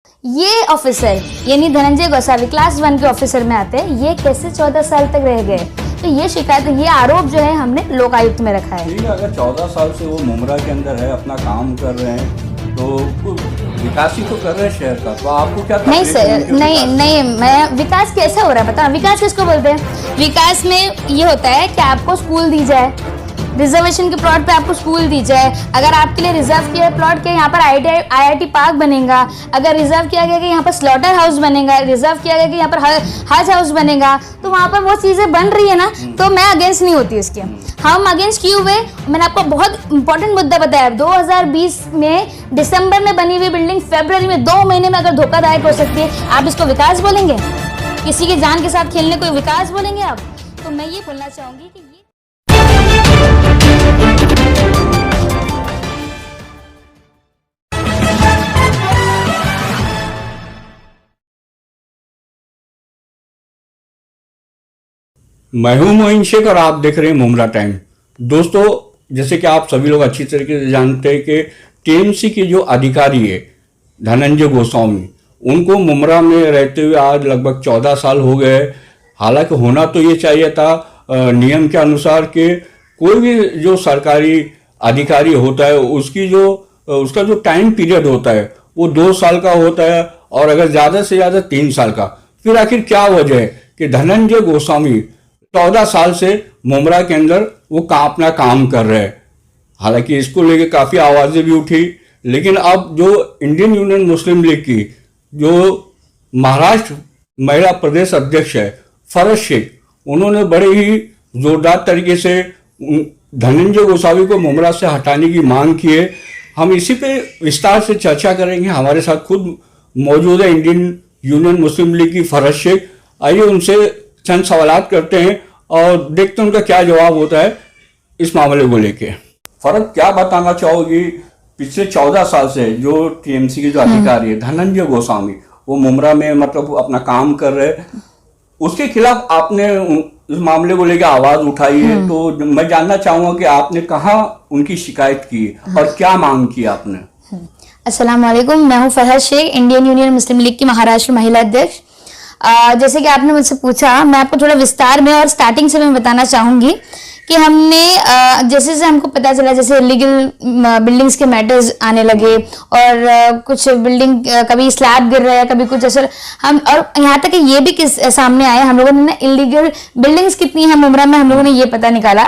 ये ऑफिसर यानी धनंजय गोसावी क्लास 1 के ऑफिसर में आते हैं, ये कैसे 14 साल तक रह गए? तो ये शिकायत, ये आरोप जो है हमने लोक आयुक्त में रखा है। ठीक है, अगर 14 साल से वो मुमरा के अंदर है, अपना काम कर रहे हैं, तो विकास ही तो कर रहे हैं शहर का, तो आपको क्या? नहीं सर, नहीं, मैं विकास कैसा हो रहा है पता? विकास किसको बोलते हैं? विकास में ये होता है कि आपको स्कूल दी जाए, रिजर्वेशन के प्लॉट पे आपको स्कूल दी जाए। अगर आपके लिए रिजर्व किया प्लॉट के यहाँ पर IIT पार्क बनेगा, अगर रिजर्व किया गया कि यहाँ पर स्लॉटर हाउस बनेगा, रिजर्व किया गया कि यहाँ पर हज हाउस बनेगा, तो वहाँ पर वो चीज़ें बन रही है ना, तो मैं अगेंस्ट नहीं होती इसके। हम अगेंस्ट क्यों हुए? मैंने आपको बहुत इंपॉर्टेंट मुद्दा बताया। 2020 में दिसंबर में बनी हुई बिल्डिंग फरवरी में 2 महीने में अगर धोखादायक हो सकती है, आप इसको विकास बोलेंगे? किसी की जान के साथ खेलने को विकास बोलेंगे आप? तो मैं ये बोलना चाहूँगी कि मैं हूं मोइन शेख और आप देख रहे हैं मुमरा टाइम। दोस्तों, जैसे कि आप सभी लोग अच्छी तरीके से जानते हैं कि TMC के जो अधिकारी है धनंजय गोस्वामी, उनको मुमरा में रहते हुए आज लगभग 14 साल हो गए। हालांकि होना तो ये चाहिए था नियम के अनुसार कि कोई भी जो सरकारी अधिकारी होता है उसका जो टाइम पीरियड होता है वो 2 साल का होता है, और अगर ज़्यादा से ज़्यादा 3 साल का। फिर आखिर क्या वजह है कि धनंजय गोस्वामी 14 साल से मुमरा के अंदर वो अपना काम कर रहे हैं? हालांकि इसको लेके काफ़ी आवाज़ें भी उठी, लेकिन अब जो इंडियन यूनियन मुस्लिम लीग की जो महाराष्ट्र महिला प्रदेश अध्यक्ष है फरज शेख, उन्होंने बड़े ही जोरदार तरीके से धनंजय गोसावी को मुमरा से हटाने की मांग की है। हम इसी पे विस्तार से चर्चा करेंगे। हमारे साथ खुद मौजूद है इंडियन यूनियन मुस्लिम लीग की फरज शेख। आइए उनसे चंद सवालात करते हैं और देखते हैं उनका क्या जवाब होता है इस मामले को लेके। फरज, क्या बताना चाहोगी, पिछले 14 साल से जो TMC के जो अधिकारी है धनंजय गोस्वामी, वो मुमरा में मतलब अपना काम कर रहे हैं, उसके खिलाफ आपने इस मामले को लेकर आवाज उठाई है, तो मैं जानना चाहूंगा कि आपने कहाँ उनकी शिकायत की और क्या मांग की आपने? अस्सलाम वालेकुम, मैं हूँ फरहद शेख, इंडियन यूनियन मुस्लिम लीग की महाराष्ट्र महिला अध्यक्ष। जैसे कि आपने मुझसे पूछा, मैं आपको थोड़ा विस्तार में और स्टार्टिंग से मैं बताना चाहूँगी कि हमने जैसे से हमको पता चला, जैसे इलीगल बिल्डिंग्स के मैटर्स आने लगे और कुछ बिल्डिंग कभी स्लैब गिर रहा है, कभी कुछ ऐसा, हम और यहाँ तक कि ये भी सामने आया, हम लोगों ने इलीगल बिल्डिंग्स कितनी है मुमरा में, हम लोगों ने ये पता निकाला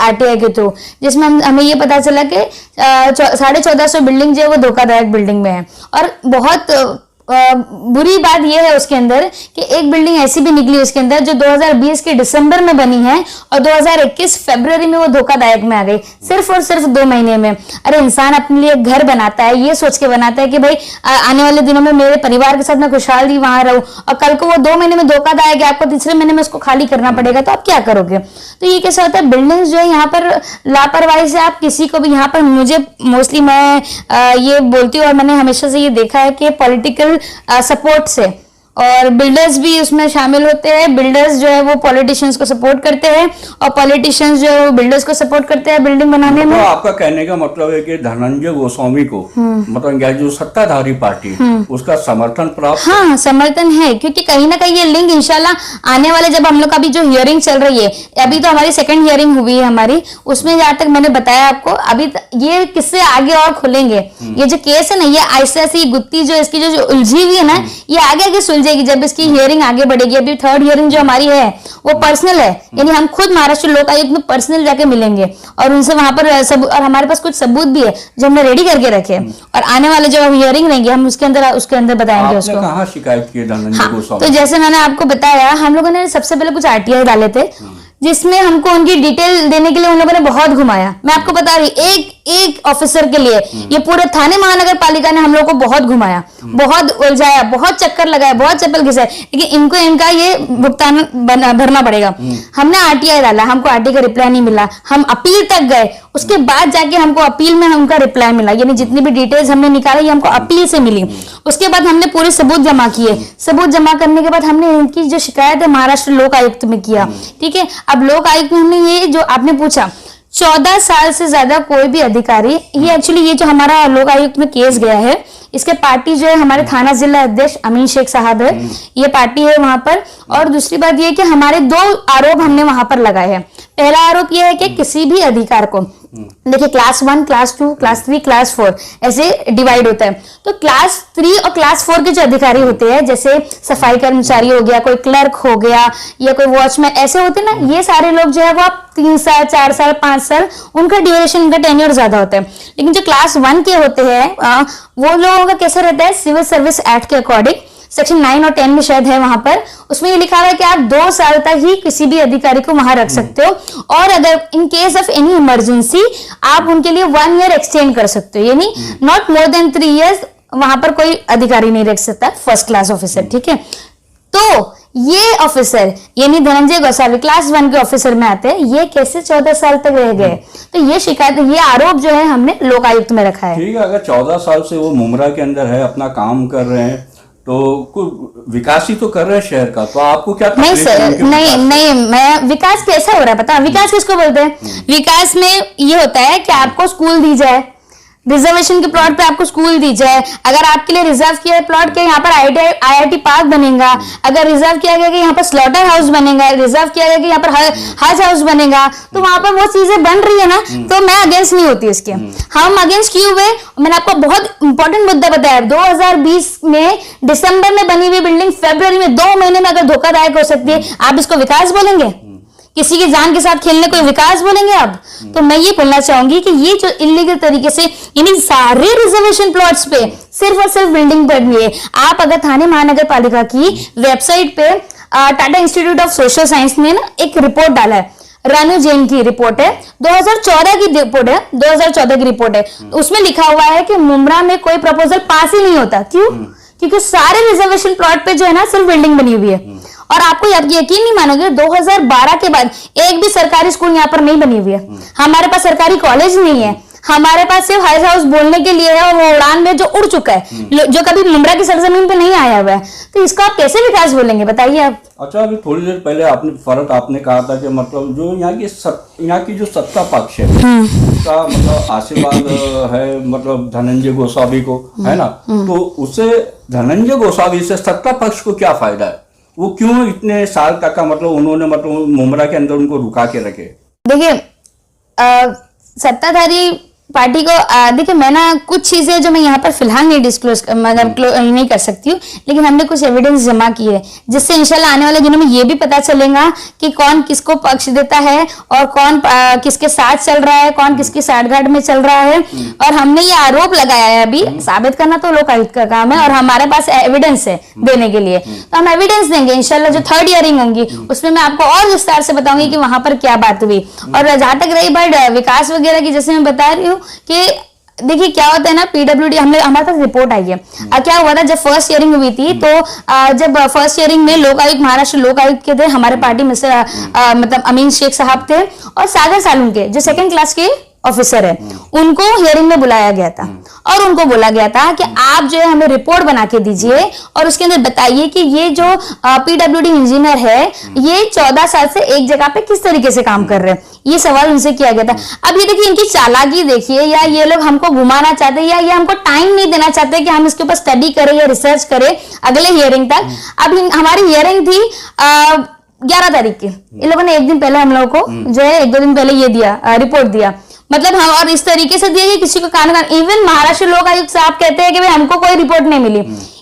RTI के थ्रू, जिसमें हमें ये पता चला कि 1450 बिल्डिंग जो है वो धोखादायक बिल्डिंग में है। और बहुत बुरी बात यह है उसके अंदर कि एक बिल्डिंग ऐसी भी निकली उसके अंदर जो 2020 के दिसंबर में बनी है और 2021 फरवरी में वो धोखादायक में आ गई, सिर्फ और सिर्फ 2 महीने में। अरे इंसान अपने लिए घर बनाता है, ये सोच के बनाता है कि भाई आने वाले दिनों में मेरे परिवार के साथ मैं खुशहाली वहां रहूं, और कल को वो 2 महीने में धोखादायक है, आपको तीसरे महीने में उसको खाली करना पड़ेगा, तो आप क्या करोगे? तो ये कैसा होता है, बिल्डिंग्स जो है यहाँ पर लापरवाही से आप किसी को भी, यहाँ पर मुझे मोस्टली मैं ये बोलती हूँ और मैंने हमेशा से ये देखा है कि पॉलिटिकल सपोर्ट से, और बिल्डर्स भी उसमें शामिल होते हैं। बिल्डर्स जो है वो पॉलिटिशियंस को सपोर्ट करते हैं और पॉलिटिशियंस जो है वो बिल्डर्स को सपोर्ट करते हैं बिल्डिंग बनाने में। तो आपका कहने का मतलब है कि धनंजय गोस्वामी को मतलब जो सत्ताधारी पार्टी उसका समर्थन प्राप्त? हाँ, समर्थन है, क्योंकि कहीं ना कहीं ये लिंक इंशाल्लाह आने वाले, जब हम लोग का अभी जो हियरिंग चल रही है, अभी तो हमारी 2nd हियरिंग हुई है हमारी, उसमें जहाँ तक मैंने बताया आपको, अभी ये किससे आगे और खुलेंगे। ये जो केस है ना, ये ऐसे ऐसी गुत्ती जो इसकी जो उलझी हुई है ना, ये आगे आगे सुलझेगी जब इसकी हियरिंग आगे बढ़ेगी। अभी 3rd हियरिंग जो हमारी है वो पर्सनल है, यानी हम खुद महाराष्ट्र लोक आयुक्त में पर्सनल जाके मिलेंगे और उनसे वहां पर और हमारे पास कुछ सबूत भी है जो हमने रेडी करके रखे, और आने वाले जो हम हियरिंग रहेंगे हम उसके अंदर बताएंगे उसको। कहाँ शिकायत की धनंजय गोस्वामी? तो जैसे मैंने आपको बताया, हम लोगों ने सबसे पहले कुछ RTI डाले थे जिसमें हमको उनकी डिटेल देने के लिए उन लोगों ने बहुत घुमाया। मैं आपको बता रही, एक ऑफिसर के लिए ये पूरे थाने महानगर पालिका ने हम लोग को बहुत घुमाया, बहुत उलझाया, बहुत चक्कर लगाया, बहुत चप्पल घिसाए, लेकिन इनको इनका ये भुगतान भरना पड़ेगा। हमने RTI डाला, हमको RTI का रिप्लाई नहीं मिला, हम अपील तक गए, उसके बाद जाके हमको अपील में उनका रिप्लाई मिला, यानी जितनी भी डिटेल्स हमने निकाली हमको अपील से मिली। उसके बाद हमने पूरे सबूत जमा किए, सबूत जमा करने के बाद हमने इनकी जो शिकायत है महाराष्ट्र लोक आयुक्त में किया। ठीक है, अब लोक आयुक्त में हमने ये जो आपने पूछा 14 साल से ज्यादा कोई भी अधिकारी, ये एक्चुअली ये जो हमारा लोक आयुक्त में केस गया है, इसके पार्टी जो है हमारे थाना जिला अध्यक्ष अमीन शेख साहब है, ये पार्टी है वहां पर। और दूसरी बात ये कि हमारे 2 आरोप हमने वहां पर लगाए हैं। पहला आरोप यह है कि किसी भी अधिकार को, देखिए क्लास 1, क्लास 2, क्लास 3, क्लास 4 ऐसे डिवाइड होता है। तो क्लास 3 और क्लास 4 के जो अधिकारी होते हैं, जैसे सफाई कर्मचारी हो गया, कोई क्लर्क हो गया या कोई वॉचमैन, ऐसे होते हैं ना, ये सारे लोग जो है वो आप 3 साल, 4 साल, 5 साल उनका ड्यूरेशन, उनका टेन्योर ज्यादा होता है। लेकिन जो क्लास 1 के होते हैं वो लोगों का कैसा रहता है, सिविल सर्विस एक्ट के अकॉर्डिंग सेक्शन 9 और 10 में शायद है वहां पर, उसमें ये लिखा हुआ है कि आप 2 साल तक ही किसी भी अधिकारी को वहां रख सकते हो, और अगर in case of any emergency आप उनके लिए 1 ईयर एक्सटेंड कर सकते हो, यानी नॉट मोर देन 3 इयर्स वहां पर कोई अधिकारी नहीं रख सकता फर्स्ट क्लास ऑफिसर, ठीक है। तो ये ऑफिसर यानी धनंजय गोसावी क्लास 1 के ऑफिसर में आते हैं, ये कैसे 14 साल तक रह गए? तो ये शिकायत, ये आरोप जो है हमने लोकायुक्त में रखा है। ठीक है, अगर 14 साल से वो मुमरा के अंदर है, अपना काम कर रहे हैं, तो कुछ विकास ही तो कर रहे हैं शहर का, तो आपको क्या नहीं सर, नहीं मैं विकास कैसा हो रहा है पता? विकास किसको बोलते हैं? विकास में ये होता है कि आपको स्कूल दी जाए, रिजर्वेशन के प्लॉट पे आपको स्कूल दी जाए, अगर आपके लिए रिजर्व किया प्लॉट के यहाँ पर IIT पार्क बनेगा, अगर रिजर्व किया गया कि यहाँ पर स्लॉटर हाउस बनेगा, रिजर्व किया गया कि यहाँ पर हज हाउस बनेगा, तो वहां पर वो चीजें बन रही है ना, तो मैं अगेंस्ट नहीं होती इसके। हम अगेंस्ट क्यों हुए? मैंने आपको बहुत इंपॉर्टेंट मुद्दा बताया, 2020 में दिसंबर में बनी हुई बिल्डिंग फरवरी में 2 महीने में अगर धोखादायक हो सकती है, आप इसको विकास बोलेंगे? किसी की जान के साथ खेलने को विकास बोलेंगे आप? तो मैं ये बोलना चाहूंगी कि ये जो इलीगल तरीके से यानी सारे रिजर्वेशन प्लॉट्स पे सिर्फ और सिर्फ बिल्डिंग बनी है। आप अगर थाने महानगर पालिका की वेबसाइट पे Tata institute of social science ने ना एक रिपोर्ट डाला है, रानू जैन की रिपोर्ट है, 2014 की रिपोर्ट है, 2014 की रिपोर्ट है। उसमें लिखा हुआ है कि मुमरा में कोई प्रपोजल पास ही नहीं होता। क्यों? क्योंकि सारे रिजर्वेशन प्लॉट पे जो है ना सिर्फ बिल्डिंग बनी हुई है। और आपको यकीन नहीं मानोगे, 2012 के बाद एक भी सरकारी स्कूल यहाँ पर नहीं बनी हुई है। हमारे पास सरकारी कॉलेज नहीं है, हमारे पास सिर्फ हज हाउस बोलने के लिए है, और वो उड़ान में जो उड़ चुका है, जो कभी मुमरा की सरजमीन पे नहीं आया हुआ है, तो इसका आप कैसे विकास बोलेंगे बताइए आप? अच्छा, अभी थोड़ी देर पहले आपने कहा था कि मतलब जो यहाँ की जो सत्ता पक्ष है उसका मतलब आशीर्वाद है, मतलब धनंजय गोसावी को, है ना, तो उससे धनंजय गोसावी से सत्ता पक्ष को क्या फायदा है? वो क्यों इतने साल तक का मतलब उन्होंने मतलब मुमरा के अंदर उनको रुका के रखे? देखिए सत्ताधारी पार्टी को देखिए, मैं ना कुछ चीजें जो मैं यहाँ पर फिलहाल नहीं डिस्क्लोज मतलब नहीं कर सकती हूँ, लेकिन हमने कुछ एविडेंस जमा किए जिससे इंशाल्लाह आने वाले दिनों में ये भी पता चलेगा कि कौन किसको पक्ष देता है और कौन किसके साथ चल रहा है, कौन किसकी साठगांठ में चल रहा है। और हमने ये आरोप लगाया है, अभी साबित करना तो लोकायुक्त का काम है, और हमारे पास एविडेंस है देने के लिए, तो हम एविडेंस देंगे इंशाल्लाह। जो 3rd हियरिंग होंगी उसमें मैं आपको और विस्तार से बताऊंगी कि वहां पर क्या बात हुई। और जहां तक रही बात विकास वगैरह की, जैसे मैं बता रही हूँ कि देखिए क्या होता है ना, PWD हमारे पास रिपोर्ट आई है। क्या हुआ था जब फर्स्ट हियरिंग हुई थी, तो जब फर्स्ट हियरिंग में लोकायुक्त, महाराष्ट्र लोकायुक्त के थे हमारे पार्टी में से मतलब अमीन शेख साहब थे, और सागर सालुंके जो 2nd क्लास के ऑफिसर है, उनको हियरिंग में बुलाया गया था और उनको बोला गया था कि आप जो है हमें रिपोर्ट बना के दीजिए और उसके अंदर बताइए कि ये जो PWD इंजीनियर है ये 14 साल से एक जगह पे किस तरीके से काम कर रहे हैं, ये सवाल उनसे किया गया था। अब ये देखिए इनकी चालाकी देखिए, या ये लोग हमको घुमाना चाहते हैं, या ये हमको टाइम नहीं देना चाहते कि हम इसके ऊपर स्टडी करें या रिसर्च करें अगले हियरिंग तक। अब हमारी हियरिंग थी 11 तारीख की, इन लोगों ने 1 दिन पहले हम लोगों को जो है 1-2 दिन पहले ये दिया, रिपोर्ट दिया, मतलब हम और इस तरीके से दिया कि किसी को कान इवन महाराष्ट्र लोक आयुक्त साहब कहते हैं कि भाई हमको कोई रिपोर्ट नहीं मिली,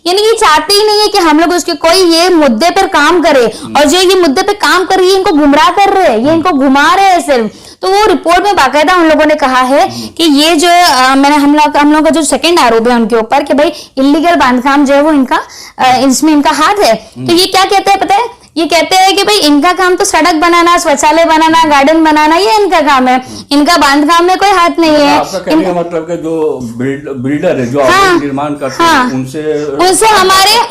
यानी ये चाहते ही नहीं है कि हम लोग उसके कोई ये मुद्दे पर काम करे, और जो ये मुद्दे पे काम कर रही है इनको गुमराह कर रहे हैं, ये इनको घुमा रहे हैं सिर्फ। तो वो रिपोर्ट में बाकायदा उन लोगों ने कहा है कि ये जो मैंने हम लोग का जो 2nd आरोप है उनके ऊपर कि भाई इलीगल बांधकाम जो है वो इनका इसमें इनका हाथ है। तो ये क्या कहते हैं पता है, ये कहते हैं कि भाई इनका काम तो सड़क बनाना, शौचालय बनाना, गार्डन बनाना, ये इनका काम है, इनका बांधकाम में कोई हाथ नहीं है। आपका कहने का मतलब कि जो बिल्डर है जो निर्माण करते हैं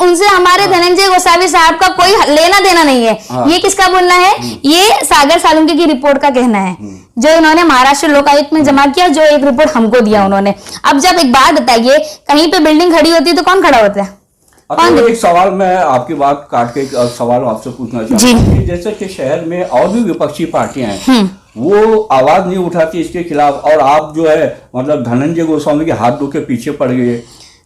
उनसे हमारे धनंजय गोसावी साहब का कोई लेना देना नहीं है। ये किसका बोलना है? ये सागर सालुंके की रिपोर्ट का कहना है जो इन्होंने महाराष्ट्र लोकायुक्त में जमा किया, जो एक रिपोर्ट हमको दिया उन्होंने। अब जब एक बात बताइए, कहीं पे बिल्डिंग खड़ी होती है तो कौन खड़ा होता है? तो एक सवाल मैं आपकी बात काट के एक सवाल आपसे पूछना चाहता हूँ कि जैसे कि शहर में और भी विपक्षी पार्टियां हैं वो आवाज नहीं उठाती इसके खिलाफ, और आप जो है मतलब धनंजय गोस्वामी के हाथ धो के पीछे पड़ गए,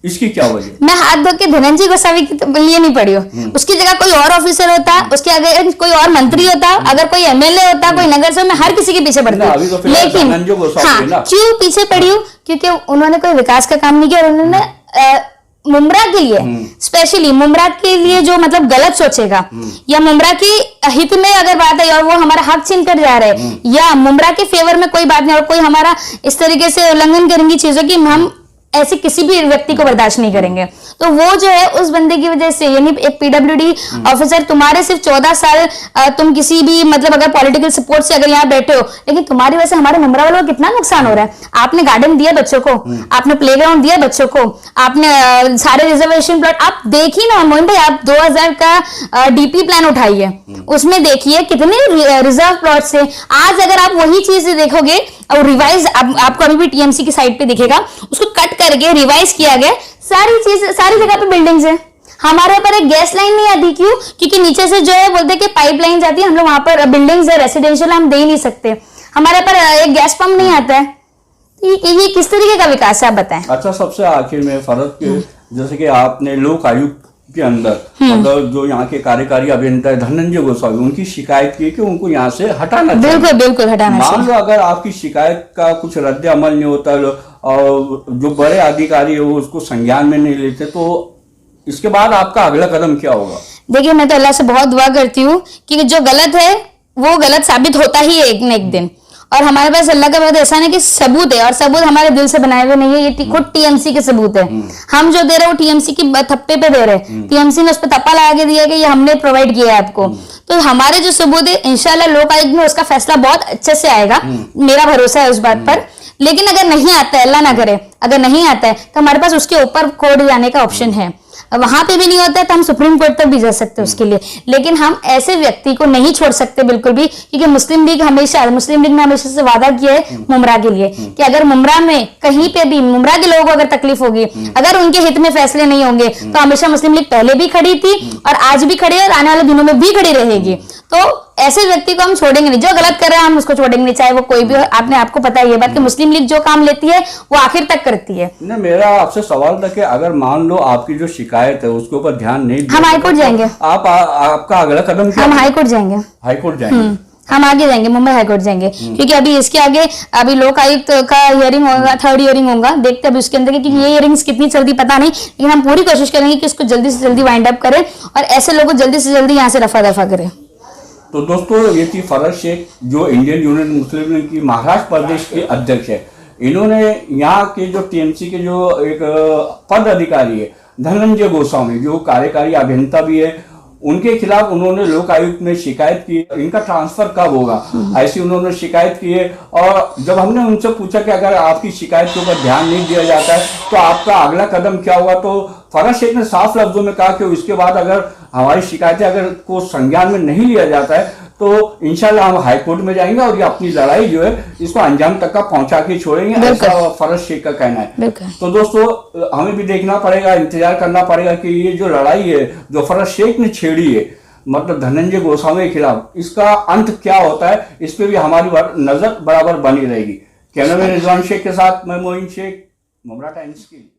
इसकी क्या वजह? मैं हाथ धो के धनंजय गोसावी की तो लिए नहीं पड़ी हूँ, उसकी जगह कोई और ऑफिसर होता, उसके आगे कोई और मंत्री होता, अगर कोई एमएलए होता, कोई नगर सेवक, मैं हर किसी के पीछे पड़ती हूँ। लेकिन हाँ, क्यों पीछे पड़ी हूँ? क्योंकि उन्होंने कोई विकास का काम नहीं किया। उन्होंने मुमरा के लिए, स्पेशली मुमरा के लिए जो मतलब गलत सोचेगा या मुमरा की हित में अगर बात है और वो हमारा हक छीन कर जा रहे हैं या मुमरा के फेवर में कोई बात नहीं और कोई हमारा इस तरीके से उल्लंघन करेंगी चीजों की, हम ऐसे किसी भी व्यक्ति को बर्दाश्त नहीं करेंगे। तो वो जो है उस बंदे की वजह से, यानी एक पीडब्ल्यूडी ऑफिसर, तुम्हारे सिर्फ 14 साल तुम किसी भी मतलब अगर पॉलिटिकल सपोर्ट से अगर यहाँ बैठे हो, लेकिन तुम्हारी वजह से हमारे मुमरा वालों को कितना नुकसान हो रहा है। आपने गार्डन दिया बच्चों को, आपने प्लेग्राउंड दिया बच्चों को, आपने सारे रिजर्वेशन प्लॉट, आप देखिए ना मोइन भाई, आप 2000 का डीपी प्लान उठाइए, उसमें देखिए कितने रिजर्व प्लॉट से। आज अगर आप वही चीज देखोगे और रिवाइज, आपको अभी भी टीएमसी की साइट पे दिखेगा, उसको कट करके रिवाइज किया गया, सारी चीज सारी जगह पे बिल्डिंग्स है। हमारे ऊपर एक गैस लाइन नहीं आती, क्यों? क्योंकि नीचे से जो है बोलते कि पाइपलाइन जाती है, हम लोग वहां पर बिल्डिंग्स है रेसिडेंशियल हम दे ही नहीं सकते, हमारे पर एक गैस पंप नहीं आता है। ये किस तरीके का विकास है, आप बताएं। अच्छा, सबसे आखिर में फर्क के, जैसे कि आपने लोक आयुक्त के अंदर मतलब जो यहाँ के कार्यकारी अभियंता है धनंजय गोसावी, उनकी शिकायत की कि उनको यहाँ से हटाना चाहिए। बिल्कुल बिल्कुल हटाना चाहिए। मान लो अगर आपकी शिकायत का कुछ रद्द अमल नहीं होता और जो बड़े अधिकारी है वो उसको संज्ञान में नहीं लेते, तो इसके बाद आपका अगला कदम क्या होगा? देखिए, मैं तो अल्लाह से बहुत दुआ करती हूँ कि जो गलत है वो गलत साबित होता ही है एक न एक दिन, और हमारे पास अल्लाह का बहुत एहसान है कि सबूत है, और सबूत हमारे दिल से बनाए हुए नहीं है, ये खुद टीएमसी के सबूत है। हम जो दे रहे हैं वो टीएमसी की थप्पे पे दे रहे हैं, टीएमसी ने उस पर थप्पा लगा के दिया कि ये हमने प्रोवाइड किया है आपको। तो हमारे जो सबूत है, इंशाल्लाह लोक आयुक्त में उसका फैसला बहुत अच्छे से आएगा, मेरा भरोसा है उस बात पर। लेकिन अगर नहीं आता है, अल्लाह ना करे, अगर नहीं आता है तो हमारे पास उसके ऊपर कोर्ट जाने का ऑप्शन है। वहां पे भी नहीं होता है तो हम सुप्रीम कोर्ट तक भी जा सकते हैं उसके लिए। लेकिन हम ऐसे व्यक्ति को नहीं छोड़ सकते बिल्कुल भी, क्योंकि मुस्लिम लीग ने हमेशा से वादा किया है मुमरा के लिए कि अगर मुमरा में कहीं पे भी मुमरा के लोगों को अगर तकलीफ होगी, अगर उनके हित में फैसले नहीं होंगे, तो हमेशा मुस्लिम लीग पहले भी खड़ी थी और आज भी खड़ी है और आने वाले दिनों में भी खड़ी रहेगी। तो ऐसे व्यक्ति को हम छोड़ेंगे नहीं, जो गलत कर रहा है हम उसको छोड़ेंगे नहीं, चाहे वो कोई भी हो। आपको पता है ये बात कि मुस्लिम लीग जो काम लेती है वो आखिर तक करती है। ना, मेरा आपसे सवाल था कि अगर मान लो आपकी जो शिकायत है उसके ऊपर ध्यान नहीं दिया, हम हाईकोर्ट जाएंगे। आपका अगला कदम क्या? हम हाईकोर्ट जाएंगे। हाईकोर्ट जाएंगे? हम आगे जाएंगे, मुंबई हाईकोर्ट जाएंगे, क्योंकि अभी इसके आगे अभी लोक आयुक्त का हियरिंग होगा, 3rd हियरिंग होगा, देखते हैं अभी उसके अंदर, क्योंकि ये हियरिंग्स कितनी चलती पता नहीं, लेकिन हम पूरी कोशिश करेंगे कि इसको जल्दी से जल्दी वाइंड अप करें और ऐसे लोगों को जल्दी से जल्दी यहाँ से रफा दफा करें। तो दोस्तों, ये थी फरज शेख, जो इंडियन यूनियन मुस्लिम लीग की महाराष्ट्र प्रदेश के अध्यक्ष है। इन्होंने यहाँ के जो टीएमसी के जो एक पद अधिकारी है धनंजय गोस्वामी, जो कार्यकारी अभियंता भी है, उनके खिलाफ उन्होंने लोक आयुक्त में शिकायत की, इनका ट्रांसफर कब होगा ऐसी उन्होंने शिकायत की है। और जब हमने उनसे पूछा कि अगर आपकी शिकायत के ऊपर ध्यान नहीं दिया जाता है तो आपका अगला कदम क्या होगा, तो फरज शेख ने साफ लफ्जों में कहा कि इसके बाद अगर हमारी शिकायतें अगर को संज्ञान में नहीं लिया जाता है तो इंशाल्लाह हम हाईकोर्ट में जाएंगे और ये अपनी लड़ाई जो है इसको अंजाम तक का पहुंचा के छोड़ेंगे, ऐसा फरज शेख का कहना है। तो दोस्तों, हमें भी देखना पड़ेगा, इंतजार करना पड़ेगा कि ये जो लड़ाई है जो फरज शेख ने छेड़ी है मतलब धनंजय गोस्वामी के खिलाफ, इसका अंत क्या होता है, इस पे भी हमारी नजर बराबर बनी रहेगी। कैमरामैन रिजवान शेख के साथ मैं मोइन शेख, मुमरा टाइम्स की।